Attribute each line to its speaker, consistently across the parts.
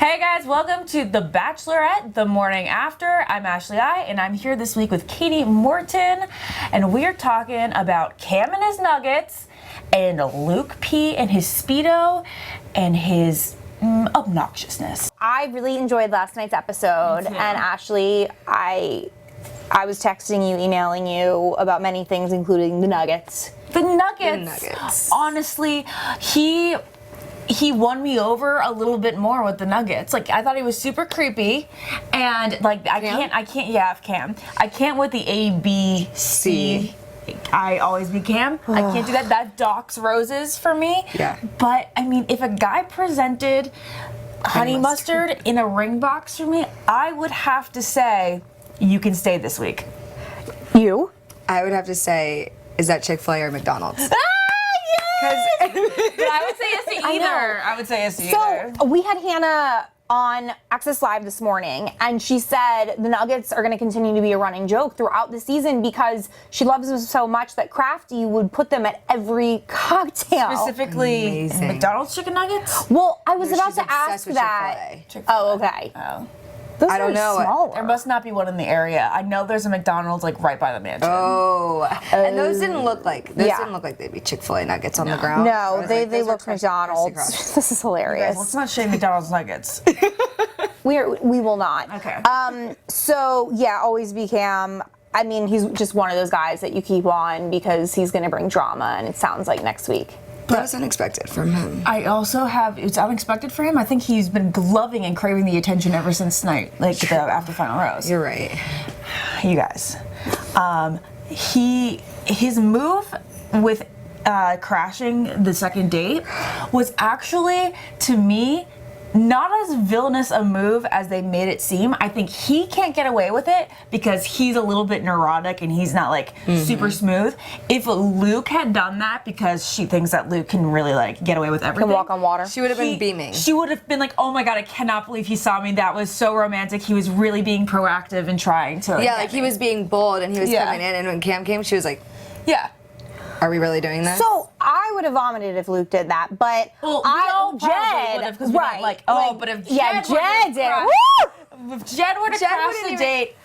Speaker 1: Hey guys, welcome to The Bachelorette, the morning after. I'm Ashley I, and I'm here this week with Katie Morton, and we're talking about Cam and his nuggets, and Luke P and his Speedo, and his obnoxiousness.
Speaker 2: I really enjoyed last night's episode, and Ashley, I was texting you, emailing you about many things, including the nuggets.
Speaker 1: The nuggets. Honestly, he won me over a little bit more with the nuggets. Like, I thought he was super creepy, and like I can't with the A, B, C. I always be Cam. I can't do that. That docks roses for me.
Speaker 3: Yeah.
Speaker 1: But I mean, if a guy presented honey mustard in a ring box for me, I would have to say, you can stay this week.
Speaker 2: You?
Speaker 3: I would have to say, is that ChickfilA or McDonald's?
Speaker 1: But I would say yes to either. I would say yes to either.
Speaker 2: So we had Hannah on Access Live this morning, and she said the nuggets are going to continue to be a running joke throughout the season because she loves them so much that Crafty would put them at every cocktail.
Speaker 1: Specifically, McDonald's chicken nuggets?
Speaker 2: Well, I was about
Speaker 3: she's
Speaker 2: to ask
Speaker 3: obsessed with
Speaker 2: that.
Speaker 3: Chick-fil-A.
Speaker 2: Oh, okay.
Speaker 1: Oh.
Speaker 2: Those
Speaker 3: I don't
Speaker 2: are
Speaker 3: know.
Speaker 2: smaller.
Speaker 1: There must not be one in the area. I know there's a McDonald's like right by the mansion.
Speaker 3: Oh, and those didn't look like they'd be Chick-fil-A nuggets on the ground.
Speaker 2: No,
Speaker 3: I was
Speaker 2: they
Speaker 3: like, those
Speaker 2: looked
Speaker 3: are
Speaker 2: McDonald's.
Speaker 3: crusty.
Speaker 2: This is hilarious.
Speaker 1: Let's not shame McDonald's nuggets.
Speaker 2: We will not.
Speaker 1: Okay.
Speaker 2: So yeah, always be Cam. I mean, he's just one of those guys that you keep on because he's going to bring drama, and it sounds like next week.
Speaker 3: That was unexpected from him.
Speaker 1: I also it's unexpected for him. I think he's been loving and craving the attention ever since tonight, like the after final rose.
Speaker 3: You're right.
Speaker 1: You guys, his move with crashing the second date was actually, to me, not as villainous a move as they made it seem. I think he can't get away with it because he's a little bit neurotic and he's not like super smooth. If Luke had done that because she thinks that Luke can really like get away with everything,
Speaker 2: Can walk on water.
Speaker 3: She would have been beaming.
Speaker 1: She would have been like, "Oh my god, I cannot believe he saw me. That was so romantic. He was really being proactive and trying to."
Speaker 3: Like he was being bold and he was coming in, and when Cam came, she was like,
Speaker 1: "Yeah."
Speaker 3: Are we really doing this?
Speaker 2: So I would have vomited if Luke did that, but Jed, right?
Speaker 1: Like, but if Jed did
Speaker 2: it,
Speaker 1: if Jed would have crashed the date,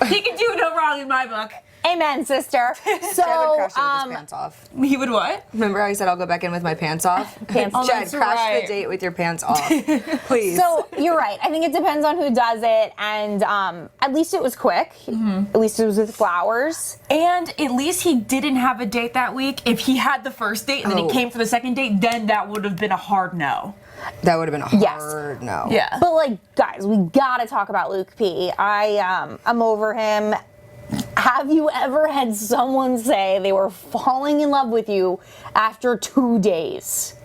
Speaker 1: he could do no wrong in my book.
Speaker 2: Amen, sister. So
Speaker 3: Jed would crash it with his pants off.
Speaker 1: He would what?
Speaker 3: Remember how he said, I'll go back in with my pants off?
Speaker 2: Pants off.
Speaker 3: Jed, crash the date with your pants off. Please.
Speaker 2: So you're right. I think it depends on who does it, and at least it was quick. At least it was with flowers.
Speaker 1: And at least he didn't have a date that week. If he had the first date and then he came for the second date, then that would have been a hard no.
Speaker 3: That would have been a hard no.
Speaker 1: Yeah.
Speaker 2: But like, guys, we gotta talk about Luke P. I'm over him. Have you ever had someone say they were falling in love with you after 2 days?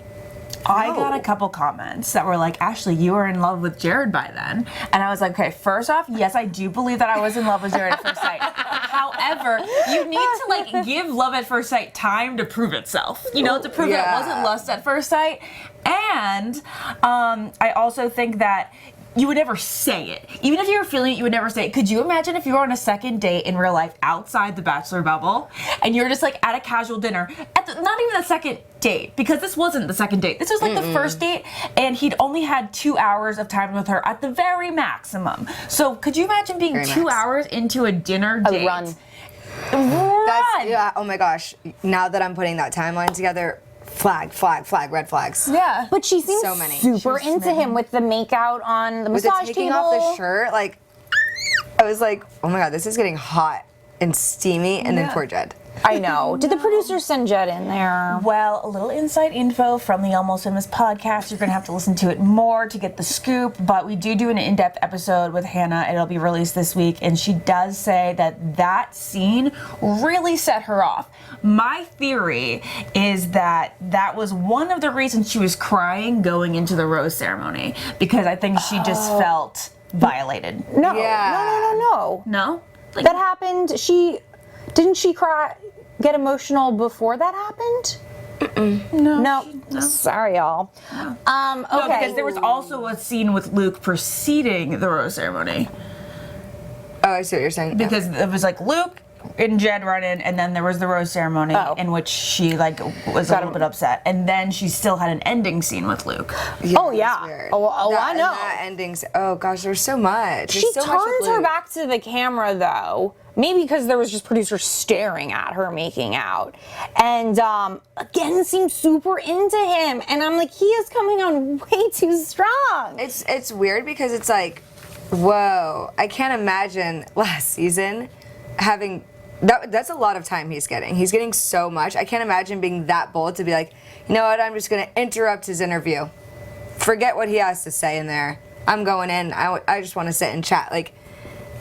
Speaker 1: I got a couple comments that were like, Ashley, you were in love with Jared by then. And I was like, okay, first off, yes, I do believe that I was in love with Jared at first sight. However, you need to like give love at first sight time to prove itself. You know, to prove that it wasn't lust at first sight. And I also think that you would never say it. Even if you were feeling it, you would never say it. Could you imagine if you were on a second date in real life outside the Bachelor bubble and you're just like at a casual dinner, not even the second date, because this wasn't the second date. This was like the first date, and he'd only had 2 hours of time with her at the very maximum. So could you imagine being 2 hours into a dinner date?
Speaker 2: Run.
Speaker 3: Oh my gosh. Now that I'm putting that timeline together, flag, red flags.
Speaker 1: Yeah.
Speaker 2: But she seems
Speaker 3: So many.
Speaker 2: super into him with the makeout on the
Speaker 3: With the
Speaker 2: massage
Speaker 3: taking
Speaker 2: table.
Speaker 3: off the shirt, like, I was like, oh my god, this is getting hot and steamy, and then poor Jed.
Speaker 2: I know. Did the producers send Jed in there?
Speaker 1: Well, a little inside info from the Almost Famous podcast. You're going to have to listen to it more to get the scoop, but we do an in-depth episode with Hannah. It'll be released this week, and she does say that scene really set her off. My theory is that was one of the reasons she was crying going into the rose ceremony, because I think she just felt violated.
Speaker 2: No.
Speaker 3: Yeah.
Speaker 2: No.
Speaker 1: No? Like,
Speaker 2: That happened. Didn't she cry, get emotional before that happened? No. Sorry, y'all. Okay.
Speaker 1: No, because there was also a scene with Luke preceding the rose ceremony.
Speaker 3: Oh, I see what you're saying.
Speaker 1: Because it was like Luke in Jed run-in, and then there was the rose ceremony in which she like was a little bit upset, and then she still had an ending scene with Luke.
Speaker 3: Yeah,
Speaker 2: Oh, yeah.
Speaker 3: weird.
Speaker 2: Oh, I know.
Speaker 3: That ending's, oh gosh, there's so much.
Speaker 2: She
Speaker 3: There's so much with
Speaker 2: turns her
Speaker 3: Luke.
Speaker 2: back to the camera, though. Maybe because there was just producers staring at her making out. And again, seemed super into him. And I'm like, he is coming on way too strong.
Speaker 3: It's weird because it's like, whoa, I can't imagine last season having, that's a lot of time he's getting. He's getting so much. I can't imagine being that bold to be like, you know what, I'm just going to interrupt his interview. Forget what he has to say in there. I'm going in. I just want to sit and chat. Like,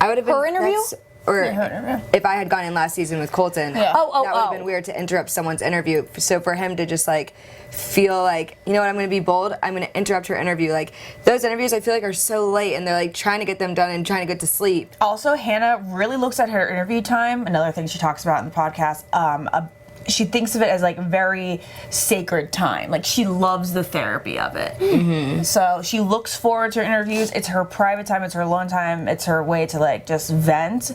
Speaker 3: I would have been...
Speaker 2: Her interview?
Speaker 3: Or if I had gone in last season with Colton, that would have been weird to interrupt someone's interview. So for him to just like feel like, you know what, I'm going to be bold, I'm going to interrupt her interview. Like those interviews I feel like are so late and they're like trying to get them done and trying to get to sleep.
Speaker 1: Also, Hannah really looks at her interview time, another thing she talks about in the podcast, she thinks of it as like very sacred time. Like she loves the therapy of it. Mm-hmm. So she looks forward to her interviews. It's her private time. It's her alone time. It's her way to like just vent.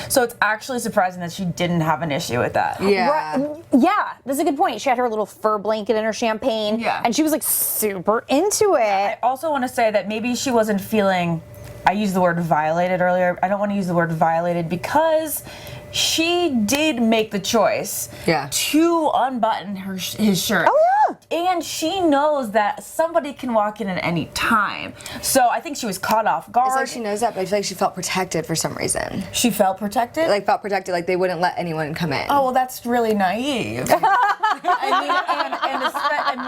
Speaker 1: So it's actually surprising that she didn't have an issue with that.
Speaker 3: Yeah.
Speaker 2: Yeah, that's a good point. She had her little fur blanket and her champagne.
Speaker 1: Yeah.
Speaker 2: And she was like super into it.
Speaker 1: I also want to say that maybe she wasn't feeling, I used the word violated earlier. I don't want to use the word violated because she did make the choice to unbutton his shirt.
Speaker 2: Oh, yeah.
Speaker 1: And she knows that somebody can walk in at any time. So I think she was caught off guard.
Speaker 3: It's like she knows that, but I feel like she felt protected for some reason.
Speaker 1: She felt protected?
Speaker 3: Like felt protected, like they wouldn't let anyone come in.
Speaker 1: Oh, well, that's really naive. I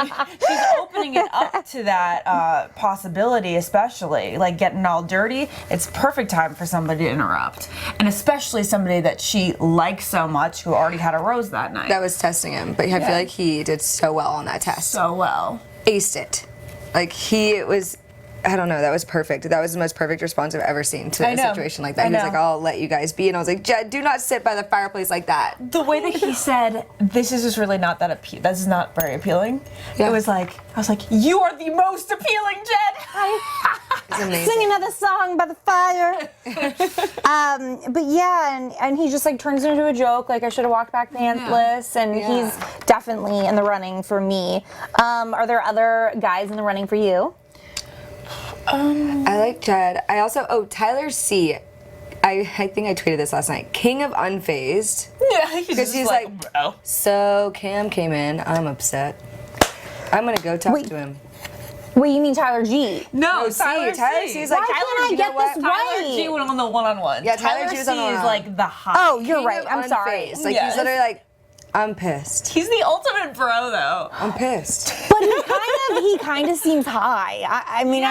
Speaker 1: mean, she's opening it up to that possibility, especially like getting all dirty. It's perfect time for somebody to interrupt, and especially somebody that she likes so much who already had a rose that night.
Speaker 3: That was testing him, but I feel like he did so well on that test.
Speaker 1: So well.
Speaker 3: Aced it. Like he was, I don't know, that was perfect. That was the most perfect response I've ever seen to a situation like that. He was like, I'll let you guys be. And I was like, Jed, do not sit by the fireplace like that.
Speaker 1: The way that he said, this is just really not that appealing. This is not very appealing. Yeah. It was like, I was like, you are the most appealing, Jed.
Speaker 3: It's amazing.
Speaker 2: Sing another song by the fire. But yeah, and he just like turns it into a joke. Like I should have walked back pantless, and he's definitely in the running for me. Are there other guys in the running for you?
Speaker 3: I like Jed. I also, Tyler C. I think I tweeted this last night. King of unfazed.
Speaker 1: Yeah,
Speaker 3: because he's like,
Speaker 1: bro.
Speaker 3: So Cam came in. I'm upset. I'm gonna go talk to him.
Speaker 2: Wait, you mean Tyler G?
Speaker 1: No,
Speaker 3: Tyler C. He's like,
Speaker 2: why can't I get this right?
Speaker 1: Tyler G went on the one-on-one.
Speaker 3: Yeah, Tyler G was on the
Speaker 1: C is
Speaker 3: one-on-one.
Speaker 1: like the hot.
Speaker 2: Oh, you're
Speaker 3: King
Speaker 2: right.
Speaker 3: of
Speaker 2: I'm sorry.
Speaker 3: unfazed. Like he's literally like, I'm pissed.
Speaker 1: He's the ultimate bro, though.
Speaker 3: I'm pissed.
Speaker 2: But he kind of seems high. I mean,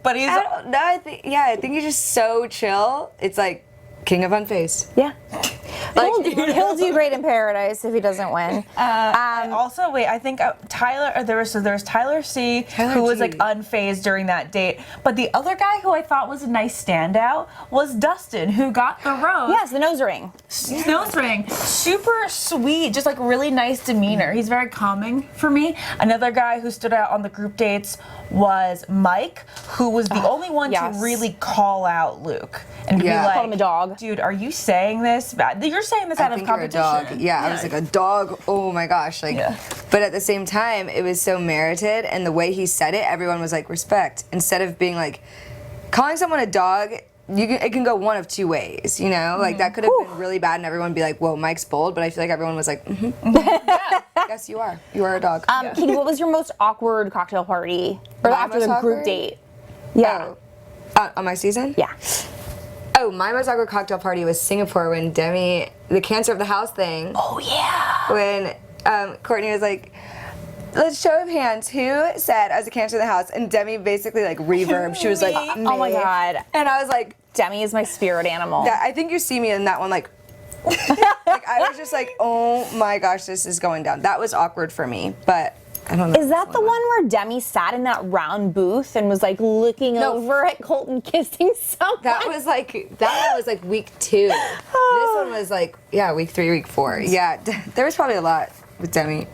Speaker 1: but he's.
Speaker 3: I don't know. I think he's just so chill. It's like King of unfazed.
Speaker 2: Yeah. He'll do great in paradise if he doesn't win.
Speaker 1: Also, wait, I think Tyler, there was Tyler C, who was like unfazed during that date. But the other guy who I thought was a nice standout was Dustin, who got the rose.
Speaker 2: Yes, the nose ring.
Speaker 1: Nose ring. Super sweet, just like really nice demeanor. He's very calming for me. Another guy who stood out on the group dates was Mike, who was the only one to really call out Luke and be like,
Speaker 2: call him a dog.
Speaker 1: Dude, are you saying this? You're saying this out of competition.
Speaker 3: You're a dog. Yeah, I was like, a dog. Oh my gosh. Like, but at the same time, it was so merited, and the way he said it, everyone was like, respect. Instead of being like, calling someone a dog, it can go one of two ways, you know? Like, that could have been really bad, and everyone would be like, whoa, Mike's bold, but I feel like everyone was like, yes, you are. You are a dog.
Speaker 2: Katie, what was your most awkward cocktail party? Or after the group date? Yeah.
Speaker 3: On my season?
Speaker 2: Yeah.
Speaker 3: Oh, my most awkward cocktail party was Singapore when Demi, the cancer of the house thing.
Speaker 2: Oh, yeah.
Speaker 3: When Courtney was like, let's show of hands, who said I was a cancer of the house? And Demi basically like reverbed. She was like, me.
Speaker 2: Oh my God.
Speaker 3: And I was like,
Speaker 2: Demi is my spirit animal.
Speaker 3: I think you see me in that one like, like I was just like, oh my gosh, this is going down. That was awkward for me, but I don't know.
Speaker 2: Is that the one where Demi sat in that round booth and was like looking over at Colton kissing someone?
Speaker 3: That one was like week 2. This one was like, week 3, week 4. Yeah, there was probably a lot with Demi.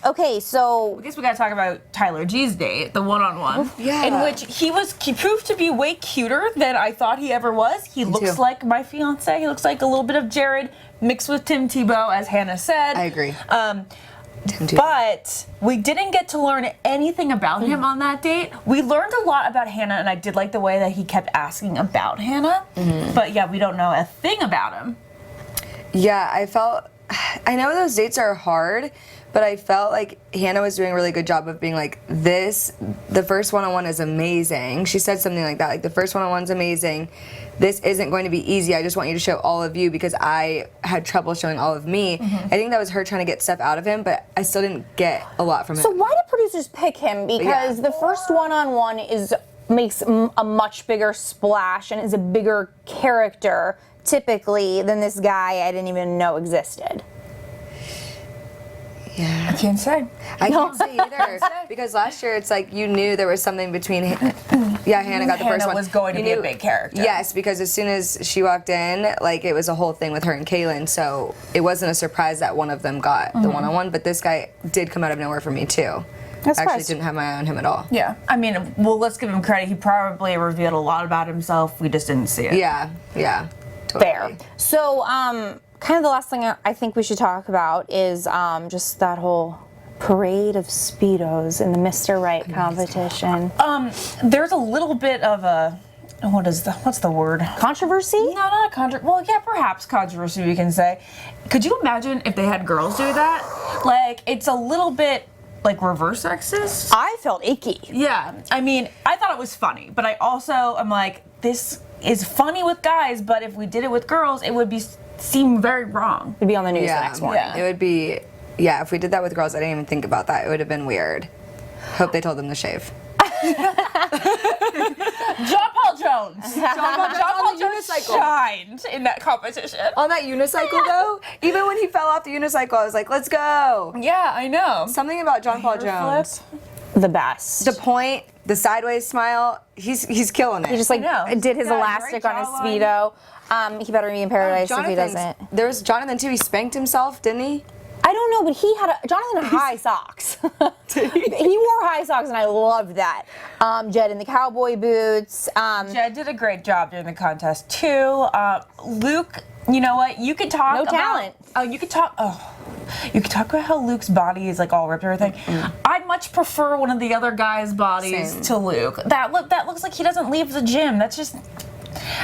Speaker 2: Okay, so
Speaker 1: I guess we gotta talk about Tyler G's date, the one-on-one,
Speaker 3: Yeah.
Speaker 1: in which he proved to be way cuter than I thought he ever was. He looks
Speaker 3: too.
Speaker 1: like my fiance. He looks like a little bit of Jared mixed with Tim Tebow, as Hannah said.
Speaker 3: I agree.
Speaker 1: But we didn't get to learn anything about him on that date. We learned a lot about Hannah, and I did like the way that he kept asking about Hannah. But yeah, we don't know a thing about him.
Speaker 3: Yeah, I know those dates are hard, but I felt like Hannah was doing a really good job of being like, the first one-on-one is amazing. She said something like that, like, the first one-on-one's amazing. This isn't going to be easy. I just want you to show all of you because I had trouble showing all of me. I think that was her trying to get stuff out of him, but I still didn't get a lot from him.
Speaker 2: So why did producers pick him? Because the first one-on-one makes a much bigger splash and is a bigger character typically than this guy I didn't even know existed.
Speaker 3: Yeah.
Speaker 1: I can't say.
Speaker 3: I can't say either because last year it's like you knew there was something between. Yeah, Hannah got the first
Speaker 1: Hannah
Speaker 3: one.
Speaker 1: was going to
Speaker 3: You
Speaker 1: be a
Speaker 3: knew-
Speaker 1: big character.
Speaker 3: Yes, because as soon as she walked in, like it was a whole thing with her and Kaylin, so it wasn't a surprise that one of them got the one-on-one. But this guy did come out of nowhere for me too.
Speaker 2: That's
Speaker 3: I actually
Speaker 2: surprised.
Speaker 3: didn't have my eye on him at all.
Speaker 1: Yeah, I mean, well, let's give him credit. He probably revealed a lot about himself. We just didn't see it.
Speaker 3: Yeah, totally.
Speaker 2: Fair. So, kind of the last thing I think we should talk about is just that whole parade of Speedos in the Mr. Right competition.
Speaker 1: There's a little bit of a what's the word?
Speaker 2: Controversy?
Speaker 1: No, not a controversy. Well, yeah, perhaps controversy we can say. Could you imagine if they had girls do that? Like, it's a little bit like reverse sexist.
Speaker 2: I felt icky.
Speaker 1: Yeah, I mean, I thought it was funny, but I also am like, this is funny with guys, but if we did it with girls, it would seem very wrong.
Speaker 2: To be on the news the
Speaker 3: Yeah,
Speaker 2: next morning.
Speaker 1: Yeah.
Speaker 3: it would be. Yeah, if we did that with girls, I didn't even think about that. It would have been weird. Hope they told them to shave.
Speaker 1: John Paul Jones. John Paul Jones shined in that competition.
Speaker 3: On that unicycle though, even when he fell off the unicycle, I was like, let's go.
Speaker 1: Yeah, I know.
Speaker 3: Something about John Paul Jones.
Speaker 2: The best.
Speaker 3: The point, the sideways smile, he's killing it.
Speaker 2: He just like
Speaker 1: I know.
Speaker 2: did his
Speaker 1: Yeah,
Speaker 2: elastic
Speaker 1: great
Speaker 2: on his
Speaker 1: jawline.
Speaker 2: Speedo. He better be in paradise if he doesn't.
Speaker 3: There was Jonathan too. He spanked himself, didn't he?
Speaker 2: I don't know, but Jonathan had high socks. He wore high socks, and I loved that. Jed in the cowboy boots.
Speaker 1: Jed did a great job during the contest too. Luke, you know what? You could talk
Speaker 2: No
Speaker 1: about,
Speaker 2: talent.
Speaker 1: You could talk about how Luke's body is like all ripped and everything. I'd much prefer one of the other guys' bodies
Speaker 3: Same.
Speaker 1: to Luke. That looks like he doesn't leave the gym. That's just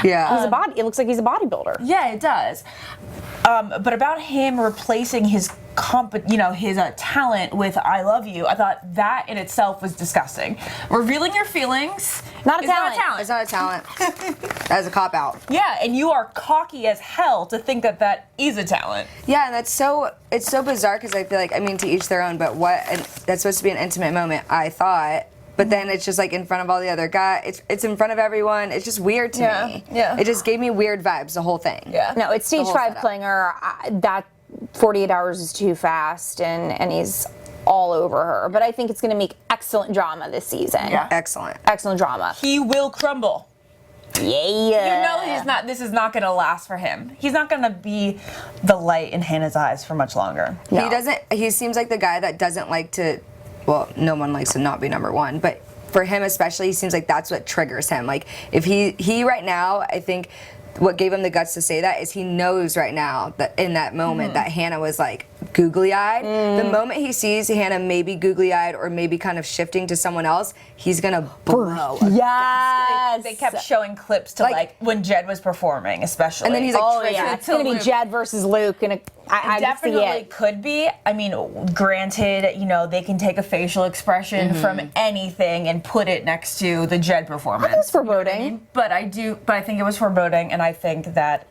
Speaker 3: Yeah.
Speaker 2: It looks like he's a bodybuilder.
Speaker 1: yeah, it does. But about him replacing his talent with "I love you," I thought that in itself was disgusting. Revealing your feelings
Speaker 2: Not a
Speaker 1: is
Speaker 2: talent.
Speaker 3: It's not a talent. That is a cop out.
Speaker 1: Yeah, and you are cocky as hell to think that is a talent.
Speaker 3: Yeah, and it's so bizarre because I feel like, I mean, to each their own, but that's supposed to be an intimate moment, I thought. But then it's just like in front of all the other guys. It's in front of everyone. It's just weird to me.
Speaker 1: Yeah.
Speaker 3: It just gave me weird vibes, the whole thing.
Speaker 1: Yeah.
Speaker 2: No, it's stage
Speaker 3: whole
Speaker 2: 5
Speaker 3: setup.
Speaker 2: clinger. That 48 hours is too fast, and he's all over her. But I think it's going to make excellent drama this season.
Speaker 1: Yeah.
Speaker 3: Excellent.
Speaker 2: Excellent drama.
Speaker 1: He will crumble.
Speaker 2: Yeah.
Speaker 1: You know this is not gonna last for him. He's not gonna be the light in Hannah's eyes for much longer.
Speaker 2: No.
Speaker 3: He seems like the guy that doesn't like to, well, no one likes to not be number one, but for him especially, he seems like that's what triggers him. Like if he right now, I think what gave him the guts to say that is he knows right now that in that moment that Hannah was like googly-eyed. The moment he sees Hannah maybe googly-eyed or maybe kind of shifting to someone else, he's gonna blow.
Speaker 2: Yes.
Speaker 1: They kept showing clips to
Speaker 3: Like-
Speaker 1: like when Jed was performing, especially.
Speaker 3: And then he's like,
Speaker 2: Oh
Speaker 3: triggered
Speaker 2: yeah, it's
Speaker 1: to
Speaker 2: gonna be
Speaker 1: Luke.
Speaker 2: Jed versus Luke, and I
Speaker 1: definitely
Speaker 2: can see it.
Speaker 1: could be. I mean, granted, they can take a facial expression from anything and put it next to the Jed performance.
Speaker 2: That was foreboding.
Speaker 1: But I think it was foreboding, and I think that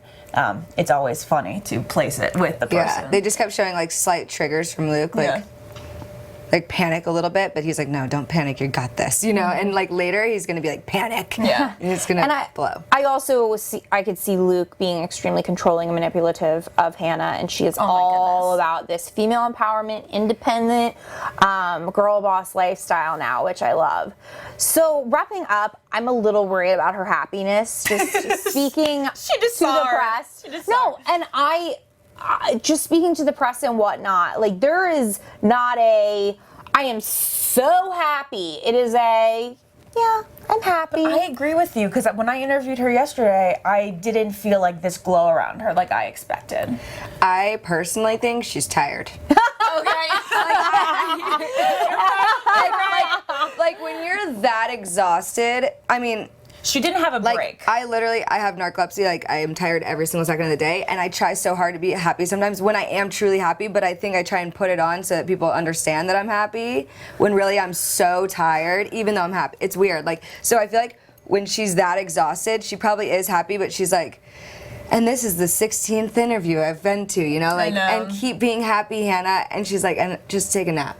Speaker 1: it's always funny to place it with the person.
Speaker 3: Yeah, they just kept showing like slight triggers from Luke, like panic a little bit, but he's like, no, don't panic, you got this, and like later he's gonna be like, panic.
Speaker 1: Yeah.
Speaker 3: And it's gonna
Speaker 2: And
Speaker 3: blow.
Speaker 2: I also I could see Luke being extremely controlling and manipulative of Hannah, and she is all
Speaker 1: goodness.
Speaker 2: about this female empowerment, independent, girl boss lifestyle now, which I love. So wrapping up, I'm a little worried about her happiness. Just speaking
Speaker 1: She just
Speaker 2: to
Speaker 1: saw
Speaker 2: the
Speaker 1: her.
Speaker 2: press.
Speaker 1: She just saw her.
Speaker 2: And just speaking to the press and whatnot, like there is not a, I am so happy. It is a, yeah, I'm happy.
Speaker 1: I agree with you because when I interviewed her yesterday, I didn't feel like this glow around her like I expected.
Speaker 3: I personally think she's tired. Like when you're that exhausted, I mean,
Speaker 1: She didn't have a
Speaker 3: like
Speaker 1: break.
Speaker 3: I have narcolepsy. Like I am tired every single second of the day, and I try so hard to be happy sometimes when I am truly happy. But I think I try and put it on so that people understand that I'm happy when really I'm so tired, even though I'm happy. It's weird. Like so, I feel like when she's that exhausted, she probably is happy, but she's like. And this is the 16th interview I've been to, you know, like,
Speaker 1: know.
Speaker 3: and keep being happy, Hannah. And she's like, and just take a nap.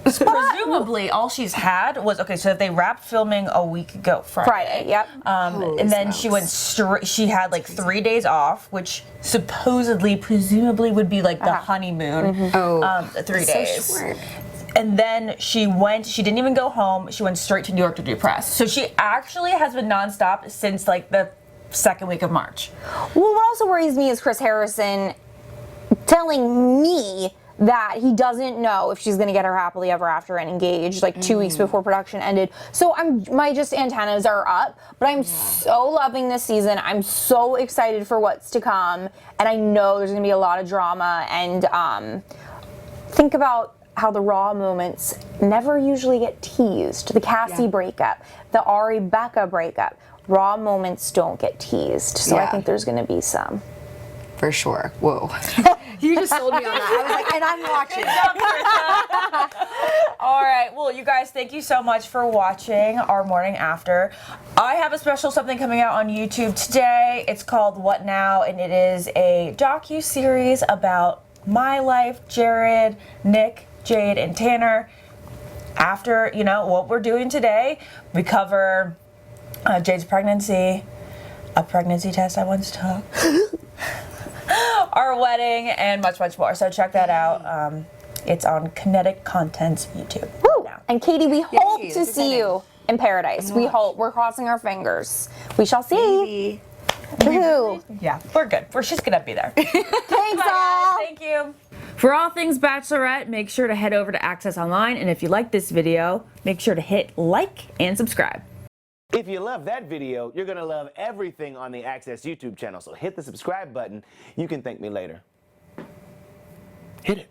Speaker 1: Presumably, all she's had was okay. So they wrapped filming a week ago,
Speaker 2: Friday, yep.
Speaker 1: And then she went straight. She had like 3 days off, which presumably would be like the honeymoon. 3 days.
Speaker 3: So short.
Speaker 1: And then she didn't even go home. She went straight to New York to do press. So she actually has been nonstop since like the second week of March.
Speaker 2: Well, what also worries me is Chris Harrison telling me that he doesn't know if she's going to get her happily ever after and engaged like 2 weeks before production ended. So my antennas are up, but I'm so loving this season. I'm so excited for what's to come, and I know there's going to be a lot of drama. And think about how the Raw moments never usually get teased. The Cassie breakup, the Ari Becca breakup. Raw moments don't get teased, so I think there's going to be some.
Speaker 3: For sure. Whoa. You just sold me on that. I was like, and I'm watching.
Speaker 1: All right. Well, you guys, thank you so much for watching our morning after. I have a special something coming out on YouTube today. It's called What Now, and it is a docu-series about my life, Jared, Nick, Jade, and Tanner. After, you know, what we're doing today, we cover Jade's pregnancy, a pregnancy test I once took, our wedding, and much, much more. So check that out. It's on Kinetic Content's YouTube.
Speaker 2: Woo!
Speaker 1: Now.
Speaker 2: And Katie, we hope
Speaker 3: that's
Speaker 2: to see you in paradise. We hope. We're crossing our fingers. We shall see.
Speaker 3: Maybe.
Speaker 2: Woohoo!
Speaker 1: Yeah, we're good. She's gonna be there.
Speaker 2: Thanks,
Speaker 1: Bye,
Speaker 2: all.
Speaker 1: guys. Thank you. For all things Bachelorette, make sure to head over to Access Online. And if you like this video, make sure to hit like and subscribe.
Speaker 4: If you love that video, you're going to love everything on the Access YouTube channel. So hit the subscribe button. You can thank me later. Hit it.